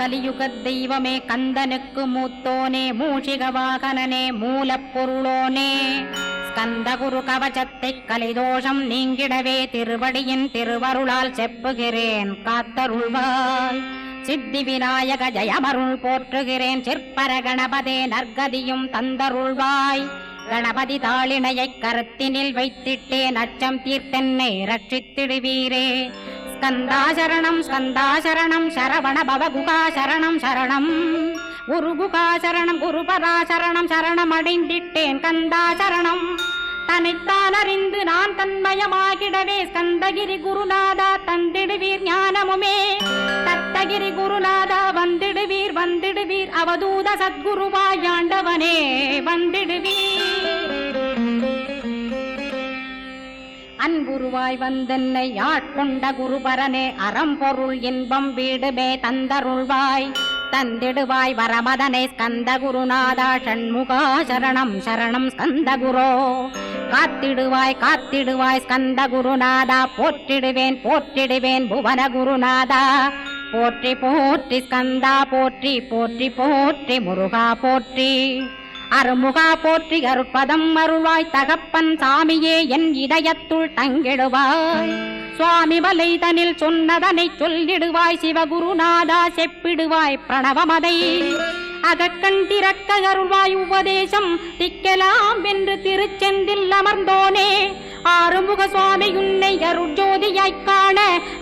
கலியுக தெய்வமே கந்தனுக்கு மூத்தோனே மூஷிக வாகனனே மூலப்பொருளோனே ஸ்கந்த குரு கவசத்தை கலிதோஷம் நீங்கிடவே திருவடியின் திருவருளால் செப்புகிறேன் காத்தருள்வாய். சித்தி விநாயக ஜயமருள் போற்றுகிறேன் சிற்பர கணபதே நற்கதியும் தந்தருள்வாய். கணபதி தாளினையை கருத்தினில் வைத்திட்டேன் அச்சம் தீர்த்தென்னை ரட்சித்திடுவீரே. ஸ்கந்தாசரணம் ஸ்கந்தாசரணம் சரவண பவகுகாசரணம் சரணம் குருகுகாசரணம் குருபராசரணம் சரணம் அடைந்திட்டேன் கந்தாசரணம். தன்னைத்தான் அறிந்து நான் தன்மயமாகிடவே ஸ்கந்தகிரி குருநாதா தந்திடுவீர் ஞானமுமே. தத்தகிரி குருநாதா வந்திடுவீர் வந்திடுவீர் அவதூத சத்குருவாய் ஆண்டவனே வந்திடுவீர். அன்புருவாய் வந்தென்னை ஆட்கொண்ட குருபரனே அறம்பொருள் இன்பம் வீடுமே தந்தருள்வாய். தந்திடுவாய் வரமதனை ஸ்கந்த குருநாதா ஷண்முகா சரணம் சரணம் ஸ்கந்த குரோ. காத்திடுவாய் காத்திடுவாய் ஸ்கந்த குருநாதா போற்றிடுவேன் போற்றிடுவேன் புவன குருநாதா. போற்றி போற்றி ஸ்கந்தா போற்றி போற்றி போற்றி முருகா போற்றி. அருமுகா போற்றி அருட்பதம் அருள்வாய் தகப்பன் சாமியே என் இதயத்துள் தங்கிடுவாய். சுவாமி வலைதனில் சொன்னதனை சொல்லிடுவாய் சிவகுருநாதா செப்பிடுவாய் பிரணவமதை. அகக்கண்டிறக்க அருள்வாய் உபதேசம் திக்கலாம் என்று திருச்செந்தில் அமர்ந்தோனே. ஆறுமுக சுவாமி உன்னை அருட்ஜோதியாய்க் காண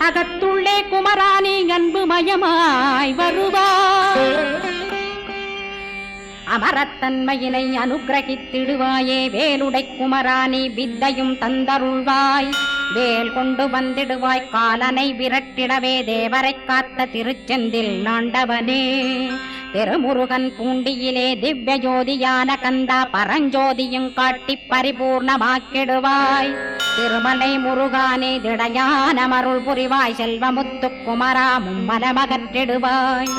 அகத்துள்ளே குமராணி அன்புமயமாய் வருவாய். அமரத்தன்மையினை அனுகிரகித்திடுவாயே வேலுடை குமராணி வித்தையும் தந்தருள்வாய். வேல் கொண்டு வந்திடுவாய் காலனை விரட்டிடவே தேவரை காத்த திருச்செந்தில் ஆண்டவனே. திருமுருகன் பூண்டியிலே திவ்ய ஜோதியான கந்தா பரஞ்சோதியும் காட்டி பரிபூர்ணமாக்கிடுவாய். திருமலை முருகானே திடையான மருள் புரிவாய் செல்வமுத்து குமரா மும்மலமகற்றிடுவாய்.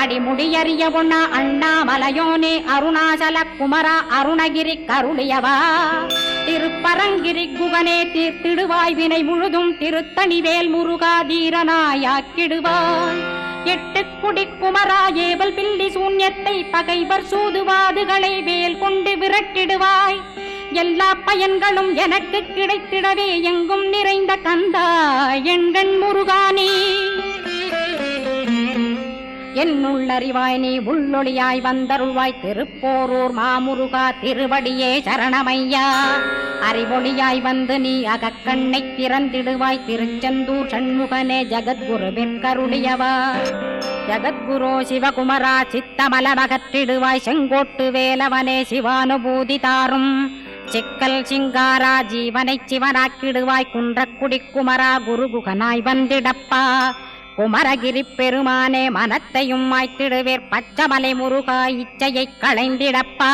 அடிமுடியறிய பொண்ணா அண்ணாமலையோனே அருணாசல குமரா அருணகிரி கருளியவா. திருப்பரங்கிரி குகனே தீர்த்திடுவாய் வினை முழுதும் திருத்தணிவேல் முருகா தீரனாயாக்கிடுவாய். எட்டு குடி குமரா ஏவல் பில்லி சூன்யத்தை பகைவர் சூதுவாதுகளை வேல் கொண்டு விரட்டிடுவாய். எல்லா பயன்களும் எனக்கு கிடைத்திடவே எங்கும் நிறைந்த கந்தா எண்கண் முருகானே. என்னுள்ளறிவாய் நீ உள்ளொளியாய் வந்தருள்வாய் திருப்போரூர் மாமுருகா திருவடியே சரணமையா. அறிவொளியாய் வந்து நீ அகக்கண்ணை திறந்திடுவாய் திருச்செந்தூர் சண்முகனே ஜகத்குருவிற்கருளியவா. ஜகத்குரு சிவகுமரா சித்தமலமகற்றிடுவாய் செங்கோட்டு வேலவனே சிவானுபூதி தாரும். சிக்கல் சிங்காரா ஜீவனை சிவனாக்கிடுவாய் குன்றக்குடி குமரா குருகுகனாய் வந்திடப்பா. குமரகிரி பெருமானே மனத்தையும் மாய்த்திடுவேர் பச்சமலை முருகா இச்சையை களைந்திடப்பா.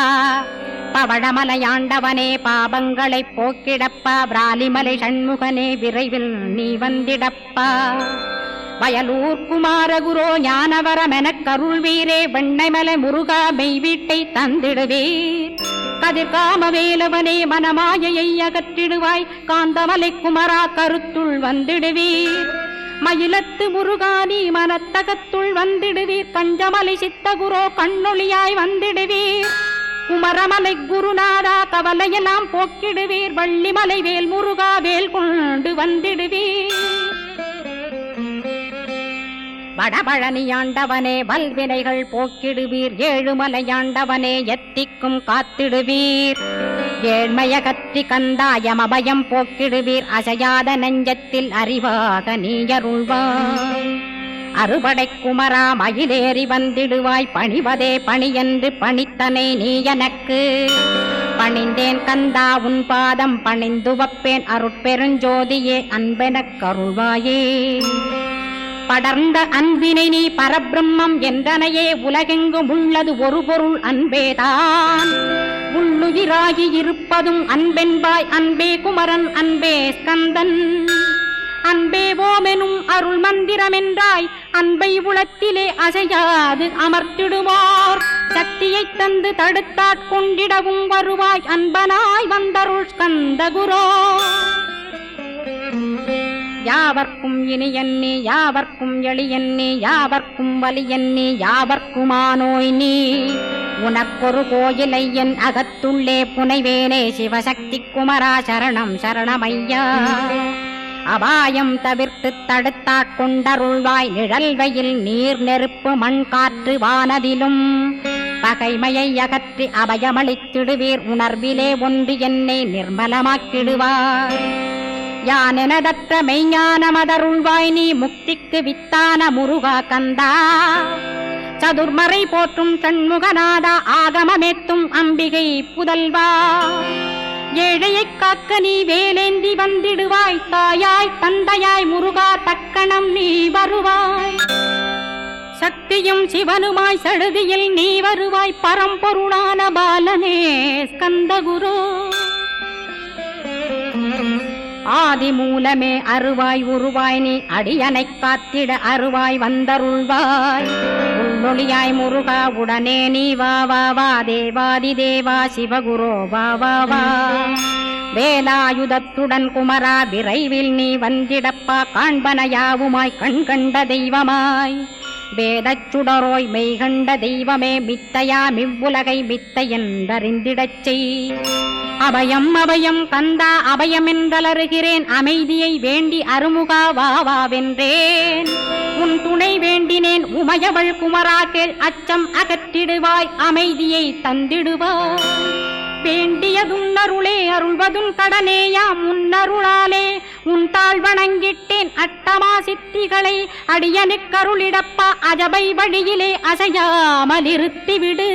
பவழமலையாண்டவனே பாபங்களை போக்கிடப்பா. பிராலிமலை சண்முகனே விரைவில் நீ வந்திடப்பா. வயலூர் குமாரகுரோ ஞானவரமெனக் கருள்வீரே வெண்ணைமலை முருகா மெய் வீட்டை தந்திடுவீர். கதிர்காம வேலவனே மனமாயையை அகற்றிடுவாய் காந்தமலை குமரா கருத்துள் வந்திடுவீர். மயிலத்து முருகானி மனத்தகத்துள் வந்திடுவீர். கஞ்சமலை சித்தகுரோ கண்ணொளியாய் வந்திடுவீர். குமரமலை குருநாதா கவலையெல்லாம் போக்கிடுவீர். வள்ளிமலை வேல் முருகா வேல் கொண்டு வந்திடுவீர். வடபழனியாண்டவனே வல்வினைகள் போக்கிடுவீர். ஏழுமலையாண்டவனே எத்திக்கும் காத்திடுவீர். ஏழ்மையகற்றி கந்தாயமபயம் போக்கிடுவீர். அசையாத நெஞ்சத்தில் அறிவாக நீயருள்வாய். அறுபடை குமரா மயிலேறி வந்திடுவாய். பணிவதே பணியென்று பணித்தனை நீ எனக்கு. பணிந்தேன் கந்தா உன் பாதம் பணிந்து வப்பேன் அருட்பெருஞ்சோதியே அன்பெனக் கருள்வாயே. படர்ந்த அன்பினை நீ பரபிரம்மம் என்றனையே உலகெங்கும் உள்ளது ஒரு பொருள் அன்பேதான். உள்ளுயிராகி இருப்பதும் அன்பென்பாய் அன்பே குமரன் அன்பே ஸ்கந்தன். அன்பே ஓமெனும் அருள் மந்திரமென்றாய் அன்பை உளத்திலே அசையாது அமர்த்திடுவார். சக்தியை தந்து தடுத்தாட்கொண்டிடவும் வருவாய் அன்பனாய் வந்தருள் ஸ்கந்த குரோ. யாவர்க்கும் இனியன்னி யாவர்க்கும் எளியன்னி யாவர்க்கும் வலியன்னி யாவர்க்குமானோய் நீ உனக்கொரு கோயிலை என் அகத்துள்ளே புனைவேனே சிவசக்தி குமரா சரணம் சரணமையா அபாயம் தவிர்த்து தடுத்தாட்கொண்டருள்வாய் நிழல்வையில் நீர் நெருப்பு மண் காற்று வானதிலும் பகைமையை அகற்றி அபயமளித்திடுவீர் உணர்விலே ஒன்று என்னை நிர்மலமாக்கிடுவார் யானெனதற்ற மெய்ஞானமதருள்வாய் நீ முக்திக்கு வித்தான முருகா கந்தா சதுர்மறை போற்றும் சண்முகநாதா ஆகமமேத்தும் அம்பிகை புதல்வா ஏழையை காக்க நீ வேலேந்தி வந்திடுவாய் தாயாய் தந்தையாய் முருகா தக்கணம் நீ வருவாய் சக்தியும் சிவனுமாய் சடுதியில் நீ வருவாய் பரம்பொருளான பாலனே ஸ்கந்தகுரு ஆதி மூலமே அருவாய் உருவாய் நீ அடியனை காத்திட அருவாய் வந்தருள்வாய் உள்ளொளியாய் முருகா உடனே நீ வா வா வா தேவாதி தேவா சிவகுரோ வா வா வா வேலாயுதத்துடன் குமரா விரைவில் நீ வந்திடப்பா காண்பன யாவுமாய் கண் கண்ட தெய்வமாய் வேதச் சுடரோய் மெய்கண்ட தெய்வமே மித்தையா மிவ்வுலகை மித்தை என்றறிந்திடச் செய் அபயம் அபயம் கந்தா அபயமென்றலறுகிறேன் அமைதியை வேண்டி அருமுகா வாவென்றேன் உன் துணை வேண்டினேன் உமையவள் குமரா கேள் அச்சம் அகற்றிடுவாய் அமைதியை தந்திடுவாய் வேண்டியதுன்னருளே அருள்வதும் கடனேயாம் உன்னருளாலே உன் தாழ் வணங்கிட்டேன் அட்டமா சித்திகளை அடியனுக்கருளிடப்பா அஜபை வழியிலே அசையாமலிருத்திவிடு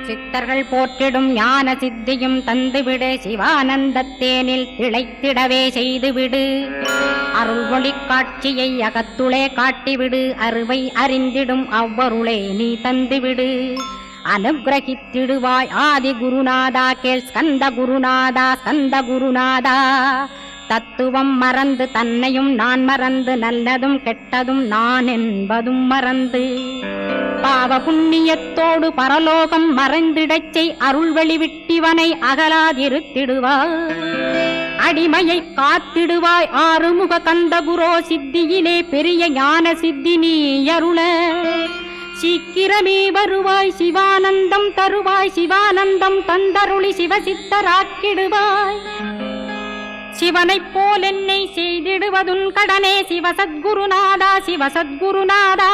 சித்தர்கள் போற்றிடும் ஞான சித்தியும் தந்துவிடு சிவானந்தத்தேனில் திளைத்திடவே செய்துவிடு அருள் ஒளி காட்சியை அகத்துளே காட்டிவிடு அருவை அறிந்திடும் அவ்வருளே நீ தந்துவிடு அனுகிரகித்திடுவாய் ஆதி குருநாதா கேள் ஸ்கந்த குருநாதா ஸ்கந்த குருநாதா தத்துவம் மறந்து தன்னையும் நான் மறந்து நல்லதும் கெட்டதும் நான் என்பதும் மறந்து பாவ புண்ணியத்தோடு பரலோகம் மறைந்திடச்சை அருள் வெளிவிட்டிவனை அகலாதிருத்திடுவாய் அடிமையை காத்திடுவாய் ஆறுமுக கந்தகுரோ சித்தியிலே பெரிய ஞான சித்தி நீ அருள சீக்கிரமே வருவாய் சிவானந்தம் தருவாய் சிவானந்தம் தந்தருளி சிவசித்தராக்கிடுவாய் சிவனைப் போல் என்னை செய்திடுவதுன் கடனே சிவசத்குருநாதா சிவசத்குருநாதா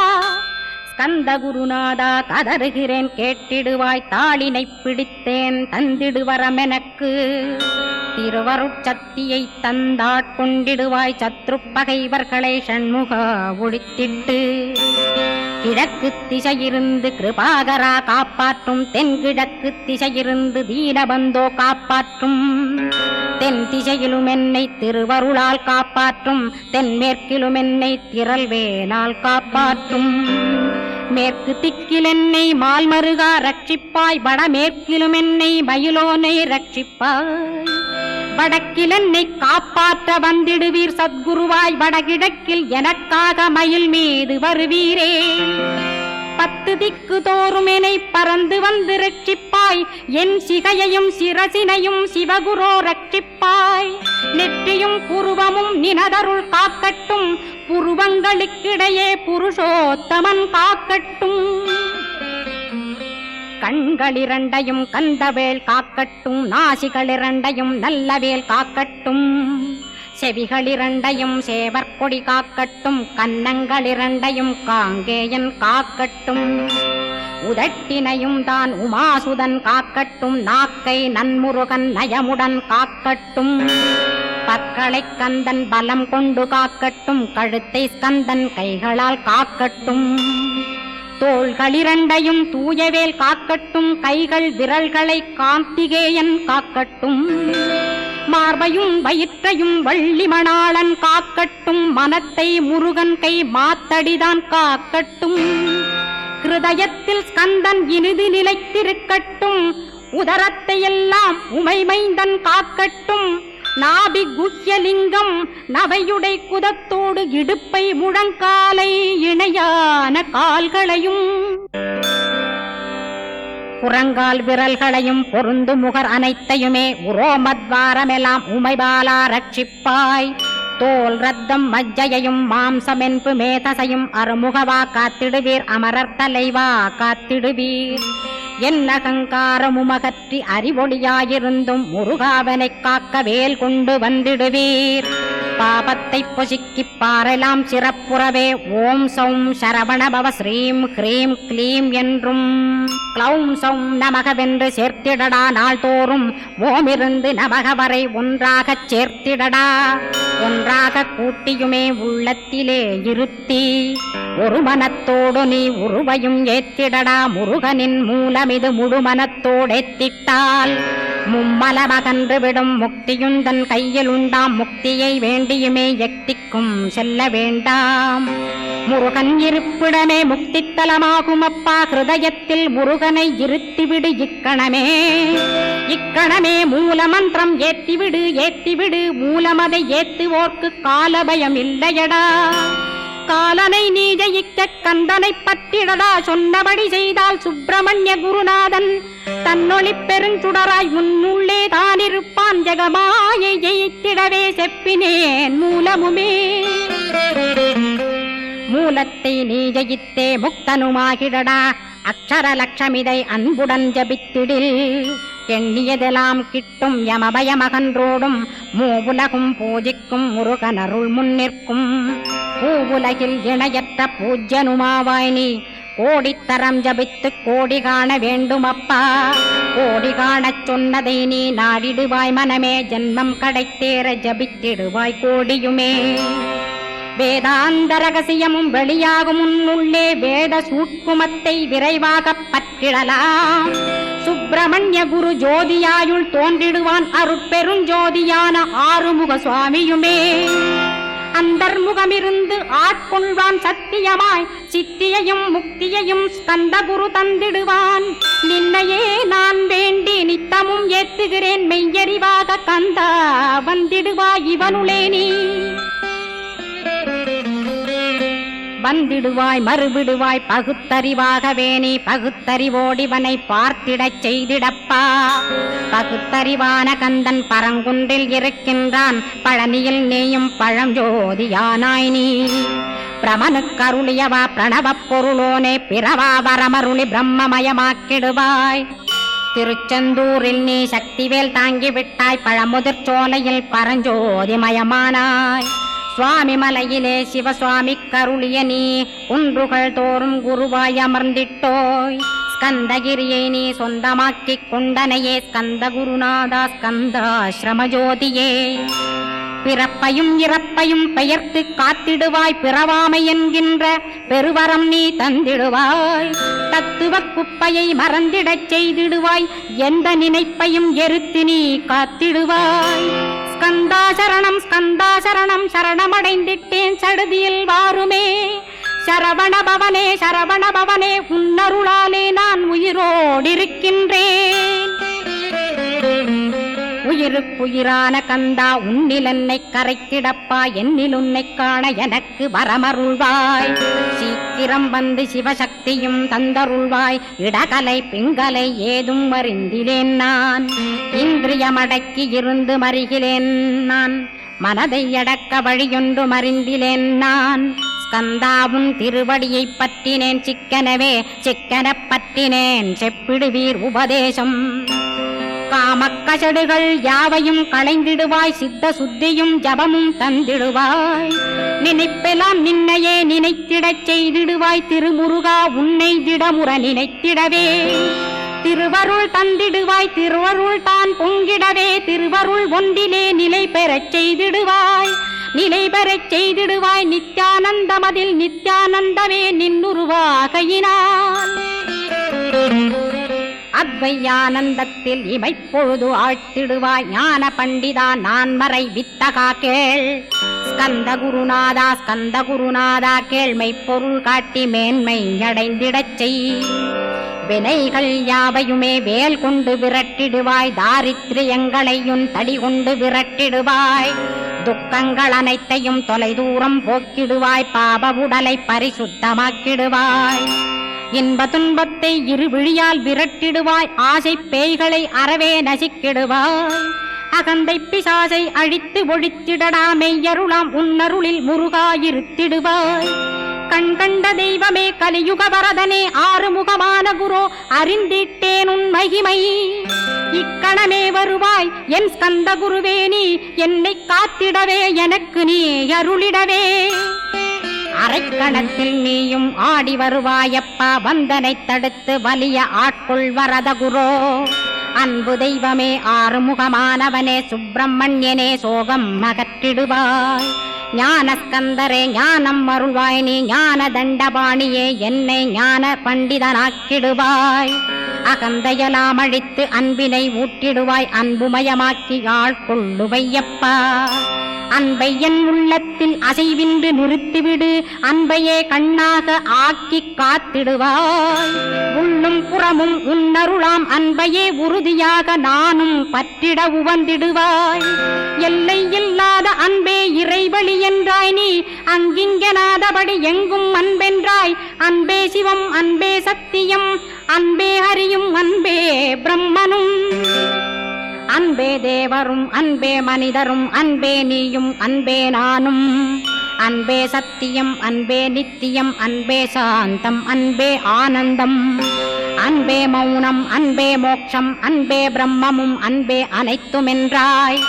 ஸ்கந்த குருநாதா கதறுகிறேன் கேட்டிடுவாய் தாளினை பிடித்தேன் தந்திடுவரமெனக்கு திருவருட்சக்தியை தந்தாட்கொண்டிடுவாய் சத்ரு பகைவர்களை ஷண்முகா ஒழித்திட்டு கிழக்கு திசையிருந்து கிருபாகரா காப்பாற்றும் தென்கிழக்கு திசையிருந்து தீனபந்தோ காப்பாற்றும் தென் திசையிலும் என்னை திருவருளால் காப்பாற்றும் தென்மேற்கிலும் என்னை திரள்வேனால் காப்பாற்றும் மேற்கு திக்கில் என்னை மால்மருகா ரட்சிப்பாய் வடமேற்கிலும் என்னை மயிலோனை ரட்சிப்பாய் வடக்கில் என்னை காப்பாற்ற வந்திடுவீர் சத்குருவாய் வடகிழக்கில் எனக்காக மயில் மீது வருவீரே 10 திக்கு தோறும் என்னை பறந்து வந்து ரட்சிப்பாய் என் சிகையையும் சிரசினையும் சிவகுரோ ரட்சிப்பாய் நெற்றியும் புருவமும் நினதருள் காக்கட்டும் புருவங்களுக்கிடையே புருஷோத்தமன் காக்கட்டும் கண்களிரண்டையும் கந்தவேல் காக்கட்டும் நாசிகளிரண்டையும் நல்லவேல் காக்கட்டும் செவிகளிரண்டையும் சேவற்கொடி காக்கட்டும் கன்னங்களிரண்டையும் காங்கேயன் காக்கட்டும் உதட்டினையும் தான் உமாசுதன் காக்கட்டும் நாக்கை நன்முருகன் நயமுடன் காக்கட்டும் பற்களை கந்தன் பலம் கொண்டு காக்கட்டும் கழுத்தை ஸ்கந்தன் கைகளால் காக்கட்டும் தோள்களிரண்டையும் தூயவேல் காக்கட்டும் கைகள் விரல்களை கார்த்திகேயன் காக்கட்டும் மார்பையும் வயிற்றையும் வள்ளிமணாளன் காக்கட்டும் மனத்தை முருகன் கை மாத்தடிதான் காக்கட்டும் ஹிருதயத்தில் ஸ்கந்தன் இனிது நிலைத்திருக்கட்டும் உதரத்தை எல்லாம் உமைமைந்தன் காக்கட்டும் நாபி குஹ்யலிங்கம் நவையுடை குதத்தோடு இடுப்பை முழங்காலை இணையான கால்களையும் புறங்கால் விரல்களையும் பொருந்து முகர் அனைத்தையுமே உரோமத்வாரமெல்லாம் உமைபாலா ரட்சிப்பாய். தோல் ரத்தம் மஜ்ஜையையும் மாம்சமென்பு மேதசையும் அருமுகவா காத்திடுவீர், அமரர் தலைவா காத்திடுவீர். என்ன அகங்காரமுமகற்றி அறிவொளியாயிருந்தும் முருகாவனைக் காக்க வேல் கொண்டு வந்திடுவீர். பாபத்தை பொசுக்கிப் பாரெலாம் சிறப்புறவே ஓம் சௌம் சரவணபவ ஸ்ரீம் ஹ்ரீம் க்ளீம் என்றும் க்ளௌம் சௌம் நமகவென்று சேர்த்திடடா. நாள்தோறும் ஓமிருந்து நமக வரை ஒன்றாகச் சேர்த்திடடா. ஒன்றாக கூட்டியுமே உள்ளத்திலே இருத்தி ஒரு மனத்தோடு நீ உருவையும் ஏத்திடடா. முருகனின் மூலமிது முழு மனத்தோடேத்திட்டால் மும்மலமகன்று விடும் முக்தியுந்தன் கையில் உண்டாம். முக்தியை வேண்டியுமே எக்திக்கும் செல்ல வேண்டாம். முருகன் இருப்பிடமே முக்தித்தலமாகும் அப்பா. ஹிருதயத்தில் முருகனை இருத்திவிடு இக்கணமே. இக்கணமே மூலமந்திரம் ஏத்திவிடு ஏத்திவிடு. மூலமதை ஏத்துவோர்க்கு காலபயம் இல்லையடா. காலனை நீ ஜெயிக்க கந்தனை பற்றிடடா. சொன்னபடி செய்தால் சுப்பிரமணிய குருநாதன் தன்னொளி பெருஞ்சுடராய் முன்னுள்ளே தானிருப்பான். ஜெகமாயை ஜெயித்திடவே செப்பினேன் மூலமுமே. மூலத்தை நீ ஜெயித்தே முக்தனுமாகிடடா. அக்ஷர லட்சமிதை அன்புடன் ஜபித்திடில் எண்ணியதெல்லாம் கிட்டும். யமபயமகன்றோடும் மூவுலகும் பூஜிக்கும் முருகன் அருள் முன்னிற்கும். பூவுலகில் இணையற்ற பூஜ்யனுமாவாய் நீ கோடித்தரம் ஜபித்து கோடி காண வேண்டுமப்பா. கோடி காணச் சொன்னதை நீ நாடிடுவாய் மனமே. ஜென்மம் கடைத்தேற ஜபித்திடுவாய் கோடியுமே. வேதாந்த ரகசியமும் வெளியாகும் முன்னுள்ளே வேத சூட்குமத்தை விரைவாகப் பற்றிடலாம். சுப்பிரமணிய குரு ஜோதியாயுள் தோன்றிடுவான் அருட்பெருஞ்சோதியான ஆறுமுக சுவாமியுமே. அந்தர்முகமிருந்து ஆட்கொள்வான் சத்தியமாய். சித்தியையும் முக்தியையும் ஸ்கந்த குரு தந்திடுவான். நின்னையே நான் வேண்டி நித்தமும் ஏத்துகிறேன் மெய்யறிவாக கந்தா வந்திடுவாய் இவனுளே நீ. வந்திடுவாய் மறுவிடுவாய் பகுத்தறிவாகவே நீ. பகுத்தறிவோடிவனை பார்த்திடச் செய்திடப்பா. பகுத்தறிவான கந்தன் பரங்குன்றில் இருக்கின்றான். பழனியில் நீயும் பழஞ்சோதியானாய் நீ. பிரமனுக்கருளியவா பிரணவப் பொருளோனே. பிறவா வரமருளி பிரம்மமயமாக்கிடுவாய். திருச்செந்தூரில் நீ சக்திவேல் தாங்கிவிட்டாய். பழமுதிர் சோலையில் பரஞ்சோதிமயமானாய். சுவாமி மலையிலே சிவசுவாமி கருளிய நீ குன்றுகள் தோறும் குருவாய் அமர்ந்திட்டோய். ஸ்கந்தகிரியை நீ சொந்தமாக்கிக் கொண்டனையே. ஸ்கந்த குருநாதா ஸ்கந்தாஸ்ரமஜோதியே. பிறப்பையும் இறப்பையும் பெயர்த்து காத்திடுவாய். பிறவாமை என்கின்ற பெருவரம் நீ தந்திடுவாய். தத்துவ குப்பையை மறந்திடச் செய்திடுவாய். எந்த நினைப்பையும் எரித்து நீ காத்திடுவாய். ஸ்கந்தா சரணம் ஸ்கந்தா சரணம் சரணமடைந்திட்டேன் சடுதியில் வாருமே. சரவணபவனே சரவணபவனே உன்னருளாலே நான் உயிரோடிருக்கின்றேன். உயிருக்குயிரான கந்தா உன்னில் என்னை கரைத்திடப்பா. என்னில் உன்னை காண எனக்கு வரமருள்வாய். சீக்கிரம் வந்து சிவசக்தியும் தந்தருள்வாய். இடகலை பிங்கலை ஏதும் அறிந்திலேன் நான். இந்திரியமடக்கி இருந்து மறிகிலேன் நான். மனதை அடக்க வழியொன்று மறிந்திலேன் நான். ஸ்கந்தாவும் திருவடியை பற்றினேன் சிக்கனவே. சிக்கனப் பற்றினேன் செப்பிடுவீர் உபதேசம். காமக்கசடுகள் யாவையும் களைந்திடுவாய். சித்த சுத்தியும் ஜபமும் தந்திடுவாய். நினைப்பெல்லாம் நின்னையே நினைத்திடச் செய்திடுவாய். திருமுருகா உன்னை திடமுற நினைத்திடவே திருவருள் தந்திடுவாய். திருவருள் தான் பொங்கிடவே திருவருள் ஒன்றிலே நிலை பெறச் செய்திடுவாய். நிலை பெறச் செய்திடுவாய். நித்யானந்தமதில் நித்யானந்தமே நின்னுருவாகையினால். அத்வையானந்தத்தில் இமைப்பொழுது ஆழ்த்திடுவாய். ஞான பண்டிதா நான்மறை வித்தகா கேள். ஸ்கந்த குருநாதா கேள்மை பொருள் காட்டி மேன்மை அடைந்திடச் செய். வினைகள் யாவையுமே வேல் கொண்டு விரட்டிடுவாய். தாரித்ரியங்களையும் தடி கொண்டு விரட்டிடுவாய். துக்கங்கள் அனைத்தையும் தொலை தூரம் போக்கிடுவாய். பாப உடலை பரிசுத்தமாக்கிடுவாய். இன்ப துன்பத்தை இரு விழியால் விரட்டிடுவாய், ஆசை பேய்களை அறவே நசிக்கிடுவாய், அகந்தை பிசாசை அழித்து ஒழித்திடடா மெய்யருளாம் உன்னருளில் முருகாயிருத்திடுவாய். கண் கண்ட தெய்வமே கலியுக வரதனே ஆறுமுகமான குரோ அறிந்திட்டேன் உன் மகிமை, இக்கணமே வருவாய் என் ஸ்கந்த குருவே, நீ என்னை காத்திடவே எனக்கு நீ அருளிடவே. அரைக்கணத்தில் நீயும் ஆடி வருவாயப்பா, வந்தனை தடுத்து வலிய ஆட்கொள் வரத குரோ. அன்பு தெய்வமே ஆறுமுகமானவனே சுப்பிரமணியனே சோகம் அகற்றிடுவாய், ஞானஸ்கந்தரே ஞானம் அருள்வாய், நீ ஞான தண்டபாணியே என்னை ஞான பண்டிதனாக்கிடுவாய். அகந்தையலாம் அழித்து அன்பினை ஊட்டிடுவாய், அன்புமயமாக்கி ஆட்கொள்ளுவையப்பா. அன்பை என் உள்ளத்தில் அசைவின்றி நிறுத்திவிடு, அன்பையே கண்ணாக ஆக்கி காத்திடுவாய். உள்ளும் புறமும் உன்னருளாம் அன்பையே உறுதியாக நானும் பற்றிட உவந்திடுவாய். எல்லை இல்லாத அன்பே இறைவழி என்றாய், நீ அங்கிங்கனாதபடி எங்கும் அன்பென்றாய். அன்பே சிவம் அன்பே சத்தியம் அன்பே ஹரியும் அன்பே பிரம்மனும், அன்பே தேவரும் அன்பே மனிதரும் அன்பே நீயும் அன்பே நானும். அன்பே சத்தியம் அன்பே நித்தியம் அன்பே சாந்தம் அன்பே ஆனந்தம், அன்பே மௌனம் அன்பே மோட்சம் அன்பே பிரம்மமும் அன்பே அனைத்துமென்றாய்.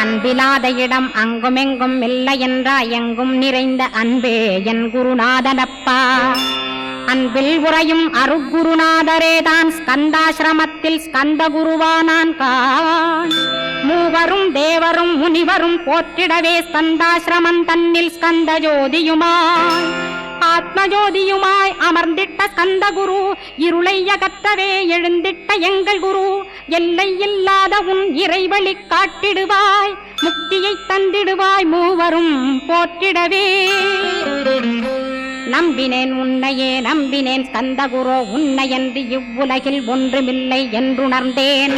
அன்பிலாத இடம் அங்குமெங்கும் இல்லை என்றாய், எங்கும் நிறைந்த அன்பே என் குருநாதனப்பா. அன்பில் உறையும் அருகுருநாதரேதான் ஸ்கந்தாசிரமத்தில் ஸ்கந்த குருவானான் கான். மூவரும் தேவரும் முனிவரும் போற்றிடவே ஸ்கந்தாசிரமம் தன்னில் ஸ்கந்த ஜோதியுமாய் ஆத்மஜோதியுமாய் அமர்ந்திட்ட ஸ்கந்த குரு, இருளை அகற்றவே எழுந்திட்ட எங்கள் குரு. எல்லை இல்லாத உன் இறைவழி காட்டிடுவாய், முக்தியை தந்திடுவாய் மூவரும் போற்றிடவே. நம்பினேன் உன்னையே நம்பினேன் ஸ்கந்தகுரோ, உன்னையன்றி இவ்வுலகில் ஒன்றுமில்லை என்றுணர்ந்தேன்.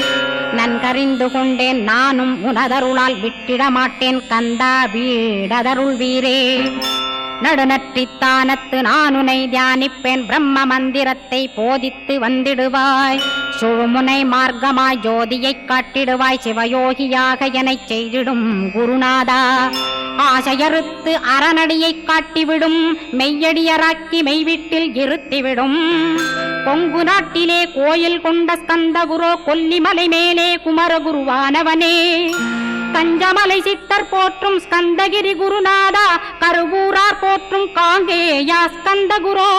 நன்கறிந்து கொண்டேன் நானும் உனதருளால் விட்டிட மாட்டேன் கந்தா வீடதருள் வீரே. நடுநற்றித்தானத்து நான் உனை தியானிப்பேன், பிரம்ம மந்திரத்தை போதித்து வந்திடுவாய். சுழுமுனை மார்க்கமாய் ஜோதியைக் காட்டிடுவாய், சிவயோகியாக எனச் செய்திடும் குருநாதா. ஆசையறுத்து அறநடியை காட்டிவிடும், மெய்யடியராக்கி மெய்வீட்டில் இருத்திவிடும். கொங்கு நாட்டிலே கோயில் கொண்ட ஸ்கந்தகுரோ, கொல்லிமலை மேலே குமரகுருவானவனே. கஞ்சமலை சித்தர் போற்றும் ஸ்கந்தகிரி குருநாதா, கருவூரார் போற்றும் காங்கேயா ஸ்கந்தகுரோ.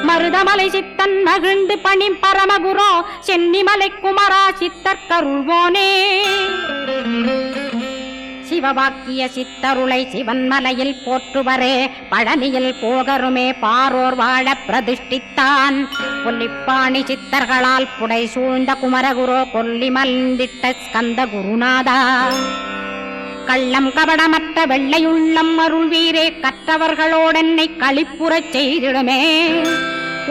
மருதமலை சித்தன் மகிழ்ந்து பணி பரமகுரோ, சென்னிமலை குமரா சித்தர் கருள்வோனே. சிவவாக்கிய சித்தருளை சிவன்மலையில் போற்றுவரே, பழனியில் போகருமே பாரோர் வாழ பிரதிஷ்டித்தான். கொல்லிப்பாணி சித்தர்களால் புடை சூழ்ந்த குமரகுரோ, கொல்லிமல்ந்திட்ட ஸ்கந்த குருநாதா. கள்ளம் கபடமற்ற வெள்ளையுள்ளம் அருள் வீரே, கற்றவர்களோடென்னை களிப்புறச் செய்திடுமே.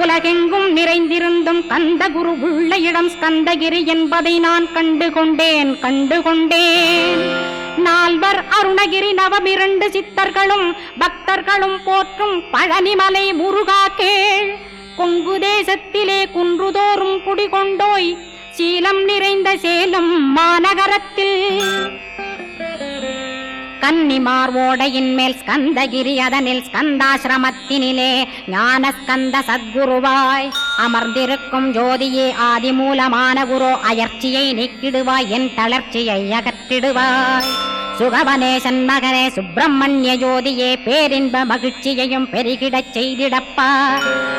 உலகெங்கும் நிறைந்திருந்தும் கந்த குரு உள்ள இடம் ஸ்கந்தகிரி என்பதை நான் கண்டுகொண்டேன். நால்வர் அருணகிரி நவமிரண்டு சித்தர்களும் பக்தர்களும் போற்றும் பழனிமலை முருகா கேள். கொங்கு தேசத்திலே குன்றுதோறும் குடிகொண்டோய், சீலம் நிறைந்த சேலம் மாநகரத்தில். கன்னிமார் ஓடையின் மேல் ஸ்கந்தகிரி, அதனில் ஸ்கந்தாசிரமத்தினிலே ஞான ஸ்கந்த சத்குருவாய் அமர்ந்திருக்கும் ஜோதியே ஆதிமூலமான குரு. அயற்சியை நீக்கிடுவாய், என் தளர்ச்சியை அகற்றிடுவாய். சுகவனேசன் மகனே சுப்பிரமணிய ஜோதியே, பேரின்ப மகிழ்ச்சியையும் பெருகிடச் செய்திடப்பா.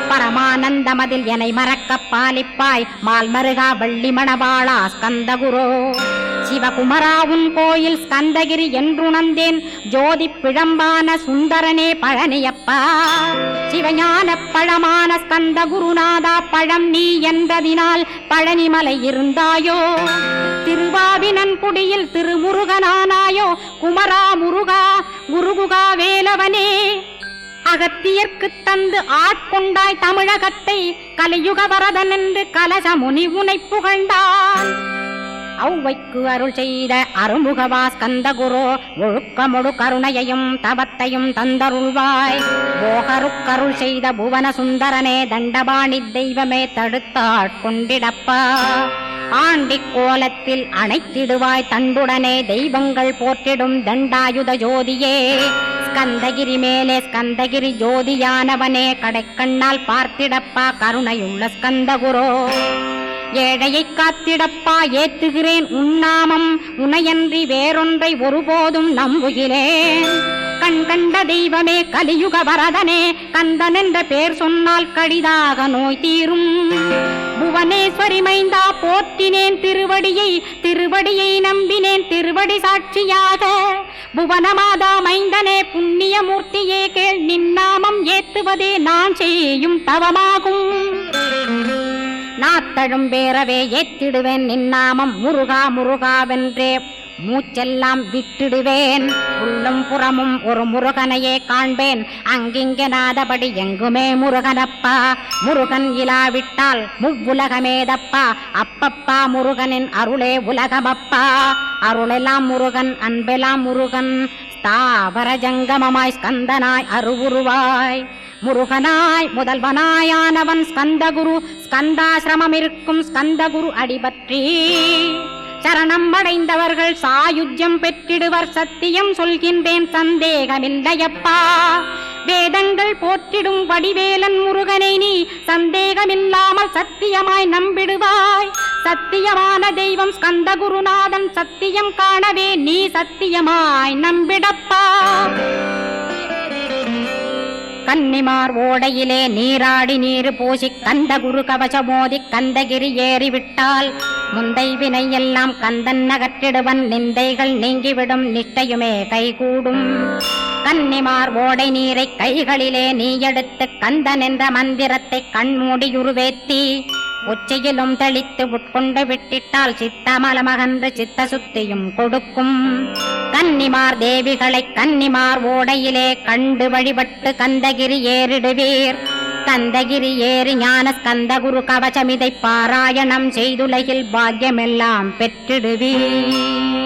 பரமானந்தமதில் என்னை மறக்க பாலிப்பாய், மால்மருகா வள்ளி மணவாளா ஸ்கந்தகுரோ. சிவகுமரா உன் கோயில் ஸ்கந்தகிரி என்றுணர்ந்தேன், ஜோதி பிழம்பான சுந்தரனே பழனியப்பா. சிவஞான பழமான ஸ்கந்த குருநாதா, பழம் நீ என்றதினால் பழனிமலை இருந்தாயோ. திருவாவினன் குடியில் திருமுருகனானாயோ, குமரா முருகா குருகுகா வேலவனே. அகத்தியர்க்கு தந்து ஆட்கொண்டாய் தமிழகத்தை, கலியுக வரதன் என்று கலசமுனி உனை புகழ்ந்தான். ஔவைக்கு அருள் செய்த அருமுகவா ஸ்கந்தகுரு ஒழுக்கமொடு கருணையையும் தவத்தையும் தந்தருள்வாய். போகருக்கருள் செய்த புவன சுந்தரனே தண்டபாணி தெய்வமே தடுத்தாட்கொண்டிடப்பா. ஆண்டி கோலத்தில் அணைத்திடுவாய் தண்டுடனே தெய்வங்கள் போற்றிடும் தண்டாயுத ஜோதியே. ஸ்கந்தகிரி மேலே ஸ்கந்தகிரி ஜோதியானவனே கடைக்கண்ணால் பார்த்திடப்பா கருணையுள்ள ஸ்கந்தகுரோ. ஏழையை காத்திடப்பா ஏத்துகிறேன் உன்னாமம் உனையன்றி வேறொன்றை ஒருபோதும் நம்புகிறேன். கண் கண்ட தெய்வமே கலியுக வரதனே கந்தன் என்ற பேர் சொன்னால் கடிதாக நோய் தீரும். புவனேஸ்வரி மைந்தா போற்றினேன் திருவடியை நம்பினேன் திருவடி சாட்சியாக. புவனமாதா மைந்தனே புண்ணியமூர்த்தியே கேள் நின்னாமம் ஏத்துவதே நான் செய்யும் தவமாகும். நாத்தழும் பேரவே ஏத்திடுவேன் நின்னாமம் முருகா முருகாவென்றே மூச்செல்லாம் விட்டிடுவேன். உள்ளும் புறமும் ஒரு முருகனையே காண்பேன் அங்கிங்கெனாதபடி எங்குமே முருகனப்பா. முருகன் இலாவிட்டால் முவ்வுலகமேதப்பா. அப்பப்பா முருகனின் அருளே உலகமப்பா. அருளெல்லாம் முருகன் அன்பெல்லாம் முருகன் ஸ்தாவர ஜங்கமமாய் ஸ்கந்தனாய் அருவுருவாய். முருகனாய் முதல்வனாயானவன் ஸ்கந்தகுரு. ஸ்கந்தாசிரமம் இருக்கும் ஸ்கந்தகுரு அடிபற்றி சரணம் அடைந்தவர்கள் சாயுஜ்யம் பெற்றிடுவர். சத்தியம் சொல்கின்றேன் சந்தேகமில்லையப்பா. வேதங்கள் போற்றிடும் வடிவேலன் முருகனை நீ சந்தேகமில்லாமல் சத்தியமாய் நம்பிடுவாய். சத்தியமான தெய்வம் ஸ்கந்தகுருநாதன் சத்தியம் காணவே நீ சத்தியமாய் நம்பிடப்பா. கன்னிமார் ஓடையிலே நீராடி நீரு பூசி கந்தகுரு கவசமோதி கந்தகிரி ஏறிவிட்டால் முந்தை வினை எல்லாம் கந்தன் நகற்றிடுவன். நிந்தைகள் நீங்கிவிடும் நிஷ்டையுமே கைகூடும். கன்னிமார் ஓடை நீரை கைகளிலே நீ எடுத்து கந்தன் என்ற மந்திரத்தை கண்மூடியுருவேத்தி உச்சியிலும் தெளித்து உட்கொண்டு விட்டிட்டால் சித்தமலமகன்று சித்த சுத்தியும் கொடுக்கும். கன்னிமார் தேவிகளை கன்னிமார் ஓடையிலே கண்டு வழிபட்டு கந்தகிரி ஏறிடுவீர். கந்தகிரி ஏறி ஞான ஸ்கந்தகுரு கவசமிதை பாராயணம் செய்துலகில் பாக்கியமெல்லாம் பெற்றிடுவீர்.